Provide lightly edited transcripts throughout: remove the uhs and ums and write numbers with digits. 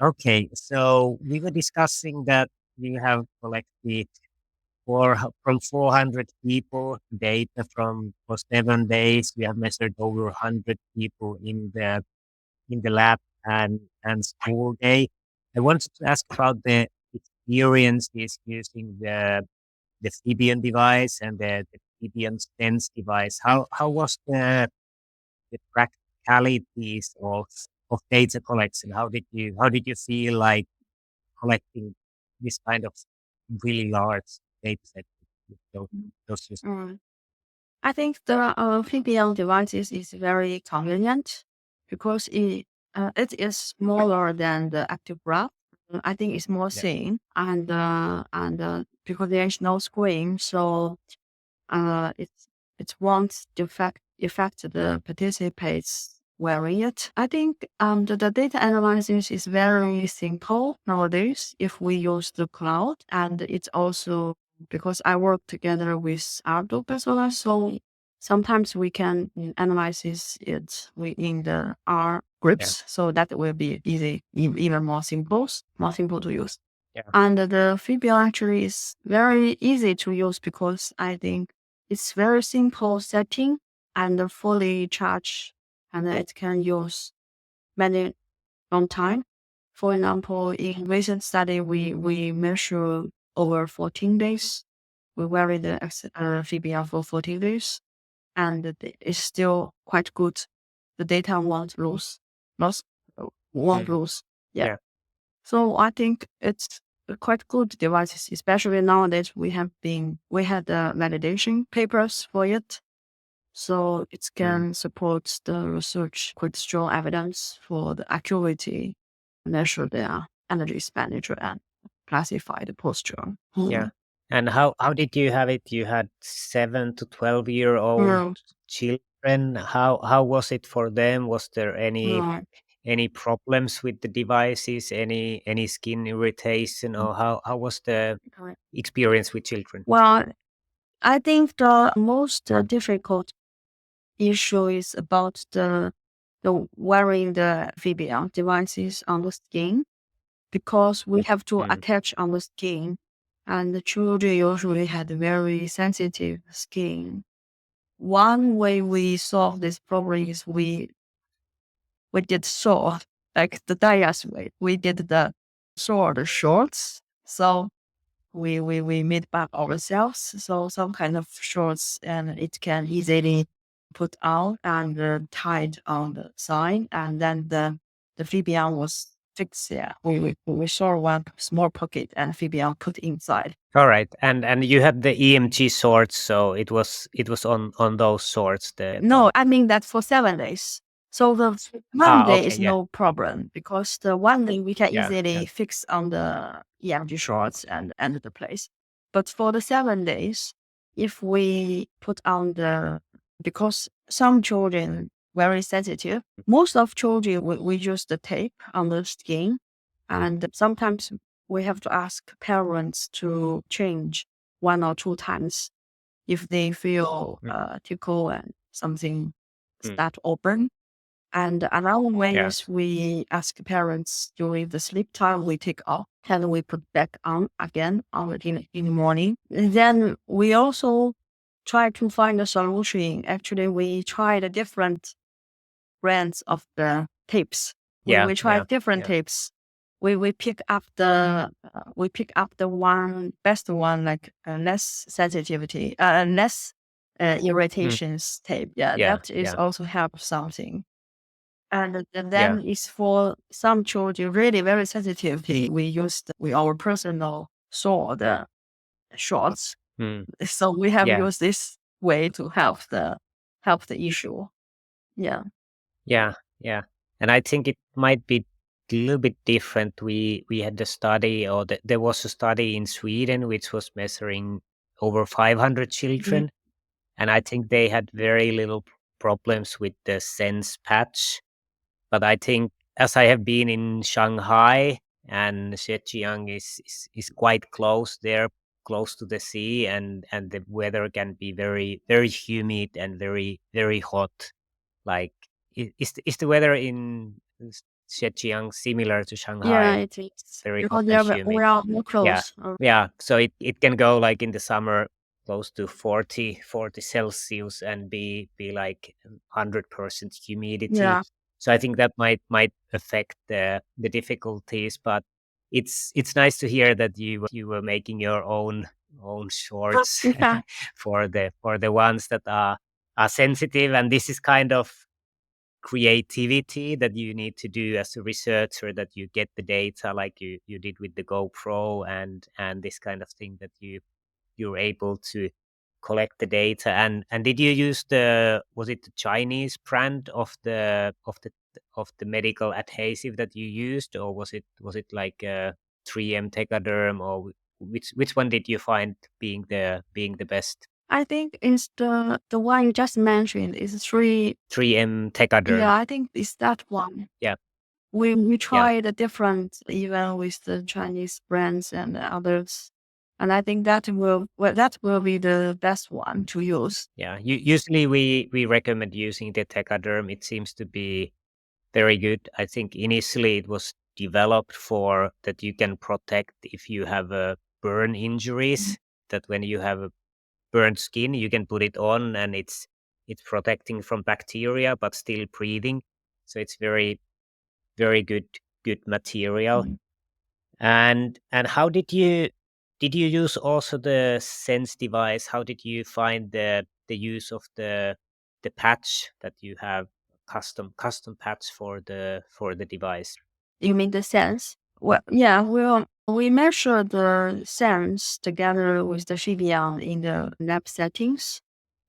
Okay, so we were discussing that you have collected from 400 people data from for 7 days. We have measured over 100 people in the lab and school day. I wanted to ask about the experiences using the Fibion device and the Fibion Sense device. How was the practicalities of data collection? How did you feel like collecting this kind of really large data set with those systems? Mm. I think the Fibion devices is very convenient because it is smaller than the active graph. I think it's more Yeah, thin and because there is no screen, so it won't affect the participants wearing it. I think the data analysis is very simple nowadays if we use the cloud, and it's also because I work together with other personnel, so sometimes we can analyze it within the R yeah, groups, so that will be easy, even more simple to use. yeah. And the Fibion actually is very easy to use because I think it's very simple setting and fully charged, and it can use many long time. For example, in recent study, we measure over 14 days. We vary the Fibion for 14 days, and it's still quite good. The data lost, won't Mm, lose. Yeah. yeah. So I think it's a quite good devices, especially nowadays we had validation papers for it. So it Mm, can support the research with strong evidence for the accuracy, measure their energy expenditure and classify the posture. yeah. And how did you have it? You had 7 to 12-year-old Mm. children. How was it for them? Was there Right. any problems with the devices? Any skin irritation, or how was the Correct. experience with children? Well, I think the most difficult issue is about the wearing the VBL devices on the skin because we have to Mm, attach on the skin, and the children usually had very sensitive skin. One way we solve this problem is we did sew like the Dayas way. We did the sew the shorts, so we made back ourselves. So some kind of shorts, and it can easily put on and tied on the side, and then the Fibion was fixed there. We saw one small pocket and Fibion put inside. all right, and you had the EMG sorts, so it was on those sorts. No, I mean that for 7 days. So the one day Okay, is yeah, no problem because the one day we can yeah, yeah, easily fix on the EMG shorts and the place. But for the 7 days, if we put on because some children very sensitive, most of children we use the tape on the skin, and sometimes we have to ask parents to change 1 or 2 times if they feel mm, tickle and something mm, start open. And another way yeah, is we ask parents during the sleep time we take off and we put back on again in the morning. And then we also try to find a solution. Actually, we tried a different brands of the tapes. yeah, We yeah, tried different yeah, tapes. We pick up the one best one like less sensitivity, less mm, irritations tape. Yeah, yeah, that is yeah, also help something. And yeah, then is for some children really very sensitive. We used we our personal saw the shorts, mm, so we have yeah, used this way to help the issue. Yeah. yeah, yeah. And I think it might be a little bit different. We had the study, or there was a study in Sweden which was measuring over 500 Mhm. children, and I think they had very little problems with the sense patch. But I think, as I have been in Shanghai, and Zhejiang is quite close there, close to the sea, and the weather can be very very humid and very very hot. Like, is the weather in Zhejiang similar to Yeah, Shanghai? it is Very because hot they and are humid. we are more Yeah, close. yeah. So it can go like in the summer close to 40 Celsius and be like 100% humidity. Yeah. So I think that might affect the difficulties, but it's nice to hear that you were making your own shorts Yeah. for the ones that are sensitive, and this is kind of creativity that you need to do as a researcher, that you get the data like you did with the GoPro and this kind of thing, that you're able to collect the data. And did you use the, was it the Chinese brand of the medical adhesive that you used, or was it like 3M Tegaderm, or which one did you find being the best? I think it's the one you just mentioned is three. 3M Tegaderm. Yeah, I think it's that one. Yeah, We yeah. tried a different even with the Chinese brands and others, and I think that will be the best one to use. Yeah, usually we recommend using the Tegaderm. It seems to be very good. I think initially it was developed for that you can protect if you have burn Mhm. injuries. That when you have a burnt skin, you can put it on, and it's protecting from bacteria but still breathing. So it's very good material. Mhm. And how did you use also the Sense device? How did you find the use of the patch that you have, custom patch for the device? You mean the sense? Well, yeah, we measure the sense together with the Fibion in the lab settings,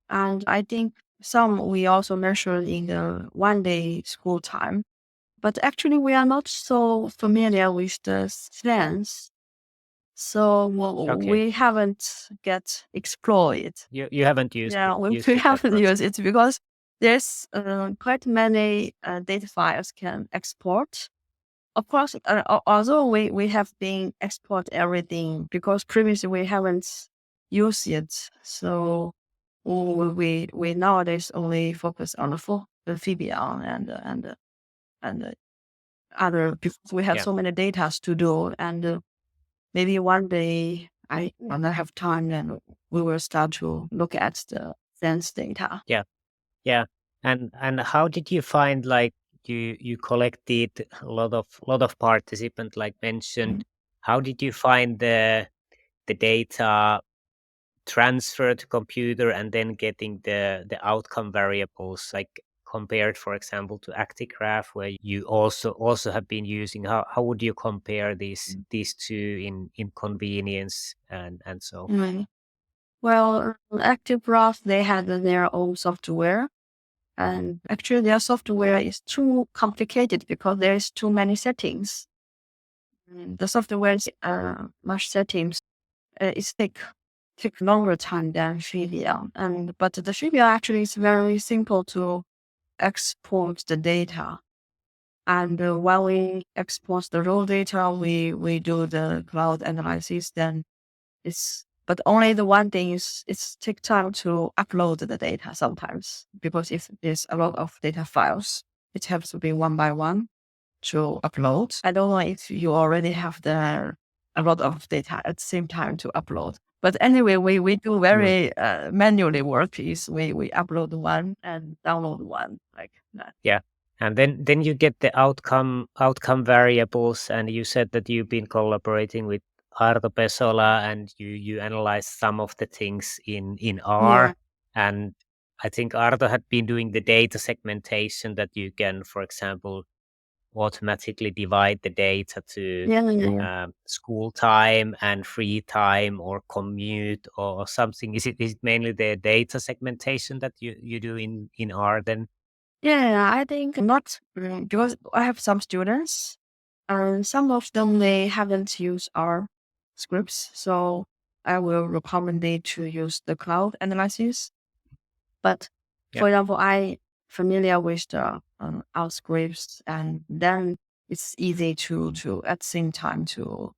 and I think some we also measured in the 1 day school time. But actually, we are not so familiar with the sense, so Okay, we haven't get explored. you haven't Yeah, used we it that haven't much. used it because there's quite many data files can export. Of course, although we have been export everything because previously we haven't used it, so we nowadays only focus on the Fibion and other because we have Yeah, so many data to do, and maybe one day when I have time, then we will start to look at the sense data. yeah, yeah. And how did you find, like, you collected a lot of participant like Mm. mentioned? How did you find the data transfer to computer and then getting the outcome variables, like compared, for example, to Actigraph, where you also have been using? How would you compare these two in convenience and so? Mm. Well, Active Graph they had their own software, and actually their software is too complicated because there is too many settings. The software is much settings. It take longer time than Fibion, and but the Fibion actually is very simple to export the data. And when we export the raw data, we do the cloud analysis. Then but only the one thing is it's take time to upload the data sometimes because if there's a lot of data files, it has to be one by one to upload. I don't know if you already have a lot of data at the same time to upload. But anyway, we do Mm, very manually work. Is we upload one and download one like that. yeah. And then you get the outcome variables, and you said that you've been collaborating with Arto Pesola, and you analyze some of the things in Yeah. R. And I think Arto had been doing the data segmentation, that you can, for example, automatically divide the data to Yeah, yeah, yeah. school time and free time or commute or something. Is it mainly the data segmentation that you do in R then? Yeah, I think not because I have some students, and some of them they haven't used our scripts, so I will recommend they to use the cloud analysis. But Yeah, for example, I familiar with the our scripts, and then it's easy to at the same time to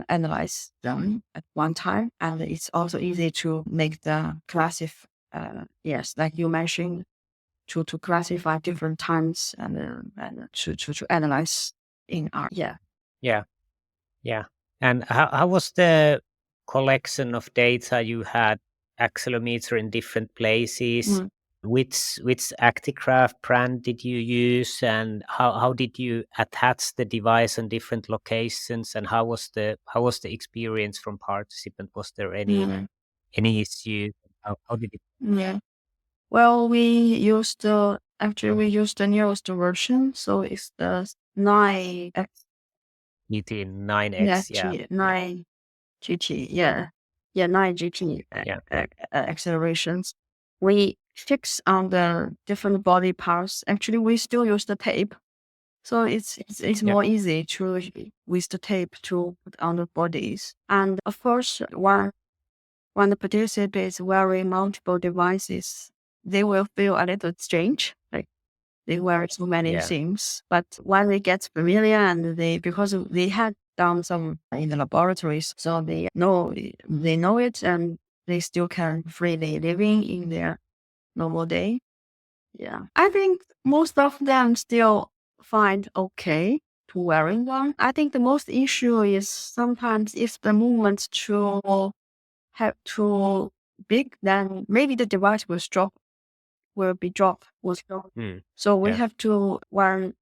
analyze them at one time, and it's also easy to make the classif. Yes, like you mentioned to classify different times and to analyze in our Yeah. Yeah. And how was the collection of data? You had accelerometer in different places. Mm. Which Actigraph brand did you use, and how did you attach the device on different locations? And how was the experience from participant? Was there Mm. any issue? How did it Yeah. Well, we used the newest version, so it's the 9X, meet in 9x? Yeah. G, Yeah. 9 GT, yeah, 9 GT Yeah. accelerations. We fix on the different body parts. Actually, we still use the tape, so it's Yeah. more easy to with the tape to put on the bodies. And of course, when the participant is wearing multiple devices, they will feel a little strange, like they wear so many Yeah. things. But when they get familiar and because they had done some in the laboratories, so they know it and they still can freely living in their normal day. Yeah, I think most of them still find okay to wearing one. I think the most issue is sometimes if the movement too big, then maybe the device will be dropped. Mm. So we Yeah. have to one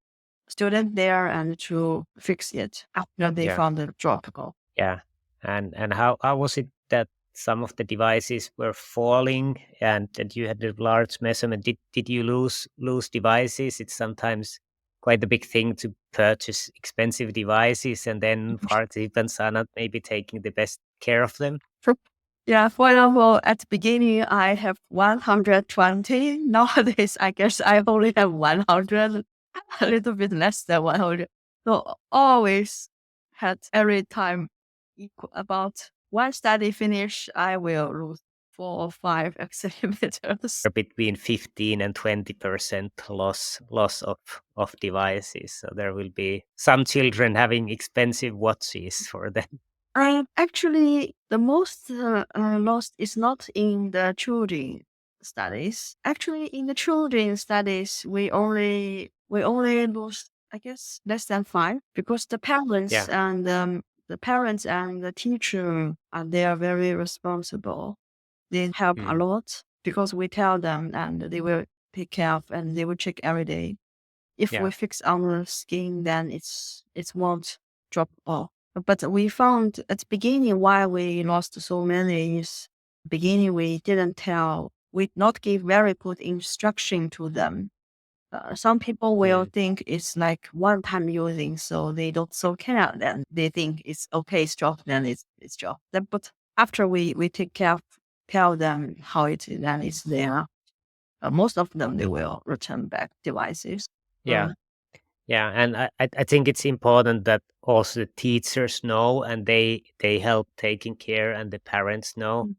student there and to fix it after they Yeah. found the drop. Yeah. And how was it that some of the devices were falling and that you had a large measurement? Did you lose devices? It's sometimes quite a big thing to purchase expensive devices, and then participants are not maybe taking the best care of them. Yeah, for example, at the beginning, I have 120. Nowadays, I guess I only have 100, a little bit less than 100. So always had every time equal about one study finish, I will lose 4 or 5 accelerometers. Between 15 and 20% loss of devices. So there will be some children having expensive watches for them. Actually, the most lost is not in the children studies. Actually, in the children studies, we only lose, I guess, less than 5 because Yeah. the parents and the teacher they are very responsible. They help a Mm. lot because we tell them and they will take care of and they will check every day. If Yeah. we fix our skin, then it won't drop off. But we found at the beginning why we lost so many is beginning we not give very good instruction to them. Some people will Mm. think it's like one time using, so they don't so care. Then they think it's okay, it's dropped, then it's dropped. But after we take care, tell them how it is, then it's there. Most of them they will return back devices. Yeah. Yeah, and I think it's important that also the teachers know and they help taking care and the parents know. Mm.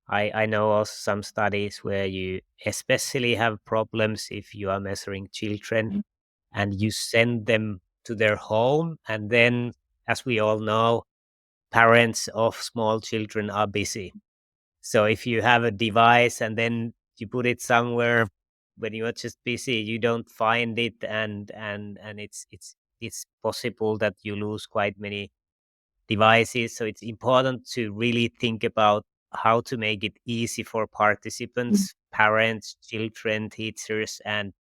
I know also some studies where you especially have problems if you are measuring children Mm. and you send them to their home, and then, as we all know, parents of small children are busy. So if you have a device and then you put it somewhere when you are just busy, you don't find it, and it's possible that you lose quite many devices. So it's important to really think about how to make it easy for Mm. participants, parents, children, teachers, and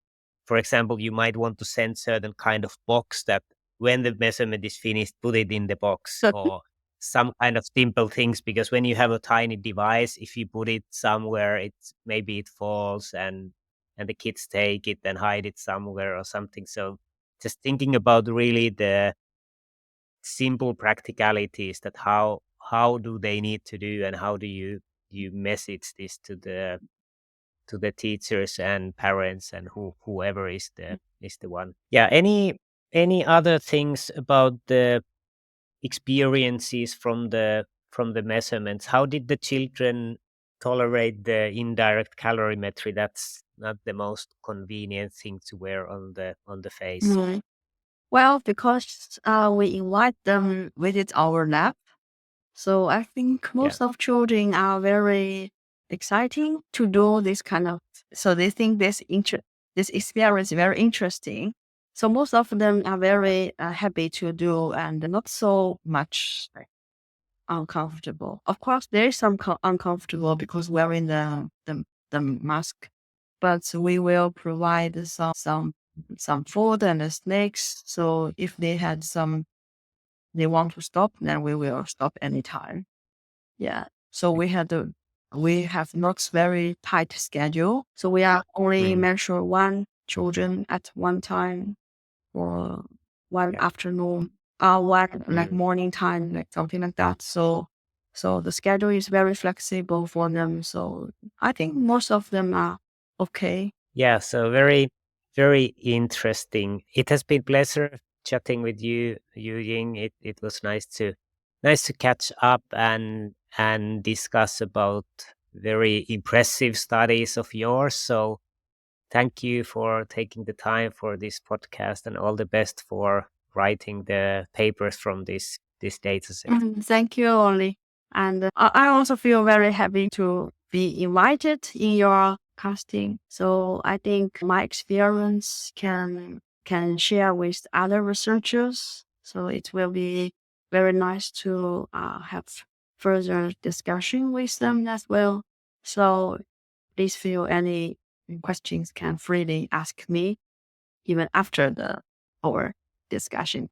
for example, you might want to send certain kind of box that when the measurement is finished, put it in the box, or some kind of simple things, because when you have a tiny device, if you put it somewhere, maybe it falls and the kids take it and hide it somewhere or something. So just thinking about really the simple practicalities, that how do they need to do, and how do you message this to the teachers and parents and whoever is the one. Yeah. Any other things about the experiences from the measurements? How did the children tolerate the indirect calorimetry? That's not the most convenient thing to wear on the face. Mm. Well, because we invite them visit our lab, so I think Yeah. most of children are very exciting to do this kind of. So they think this experience very interesting. So most of them are very happy to do and not so much uncomfortable. Of course, there is some uncomfortable because wearing the mask, but we will provide some food and snacks. So if they want to stop, then we will stop anytime. Yeah. So we have not very tight schedule. So we are only Mm. measure one children at one time or one Yeah. afternoon, one like morning time, like something like that. So the schedule is very flexible for them. So I think most of them are okay. Yeah, so very, very interesting. It has been pleasure chatting with you Ying. It was nice to catch up and discuss about very impressive studies of yours. So thank you for taking the time for this podcast and all the best for writing the papers from this data set. Thank you, Olli. And I also feel very happy to be invited in your casting. So I think my experience can share with other researchers. So it will be very nice to have further discussion with them as well. So please feel any questions can freely ask me even after our discussion.